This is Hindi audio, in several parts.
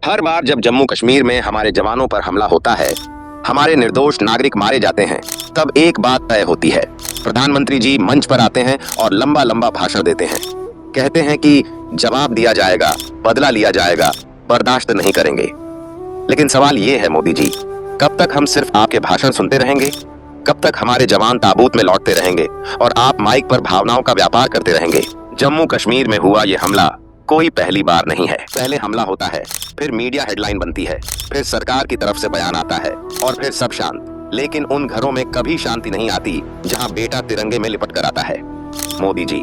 हर बार जब जम्मू कश्मीर में हमारे जवानों पर हमला होता है, हमारे निर्दोष नागरिक मारे जाते हैं, तब एक बात तय होती है। प्रधानमंत्री जी मंच पर आते हैं और लंबा लंबा भाषण देते हैं। कहते हैं कि जवाब दिया जाएगा, बदला लिया जाएगा, बर्दाश्त नहीं करेंगे। लेकिन सवाल ये है मोदी जी, कब तक हम सिर्फ आपके भाषण सुनते रहेंगे? कब तक हमारे जवान ताबूत में लौटते रहेंगे और आप माइक पर भावनाओं का व्यापार करते रहेंगे? जम्मू कश्मीर में हुआ ये हमला कोई पहली बार नहीं है। पहले हमला होता है, फिर मीडिया हेडलाइन बनती है, फिर सरकार की तरफ से बयान आता है और फिर सब शांत। लेकिन उन घरों में कभी शांति नहीं आती जहां बेटा तिरंगे में लिपट कर आता है। मोदी जी,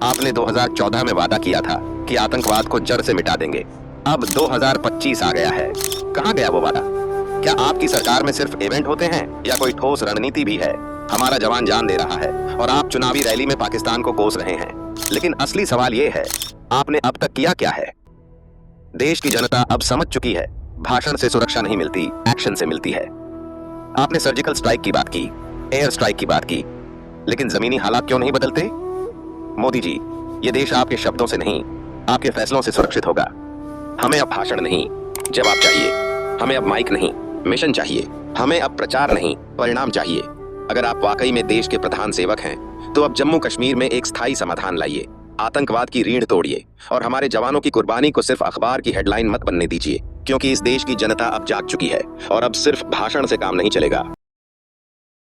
आपने 2014 में वादा किया था कि आतंकवाद को जड़ से मिटा देंगे। अब 2025 आ गया है, कहां गया वो वादा? क्या आपकी सरकार में सिर्फ इवेंट होते हैं या कोई ठोस रणनीति भी है? हमारा जवान जान दे रहा है और आप चुनावी रैली में पाकिस्तान को कोस रहे हैं। लेकिन असली सवाल ये है, आपने अब तक किया क्या है? देश की जनता अब समझ चुकी है, भाषण से सुरक्षा नहीं मिलती, एक्शन से मिलती है। आपने सर्जिकल स्ट्राइक की बात की, एयर स्ट्राइक की बात की, लेकिन जमीनी हालात क्यों नहीं बदलते? मोदी जी, ये देश आपके शब्दों से नहीं, आपके फैसलों से सुरक्षित होगा। हमें अब भाषण नहीं, जवाब चाहिए। हमें अब माइक नहीं, मिशन चाहिए। हमें अब प्रचार नहीं, परिणाम चाहिए। अगर आप वाकई में देश के प्रधान सेवक हैं, तो अब जम्मू कश्मीर में एक स्थायी समाधान लाइए, आतंकवाद की रीढ़ तोड़िए और हमारे जवानों की कुर्बानी को सिर्फ अखबार की हेडलाइन मत बनने दीजिए, क्योंकि इस देश की जनता अब जाग चुकी है और अब सिर्फ भाषण से काम नहीं चलेगा।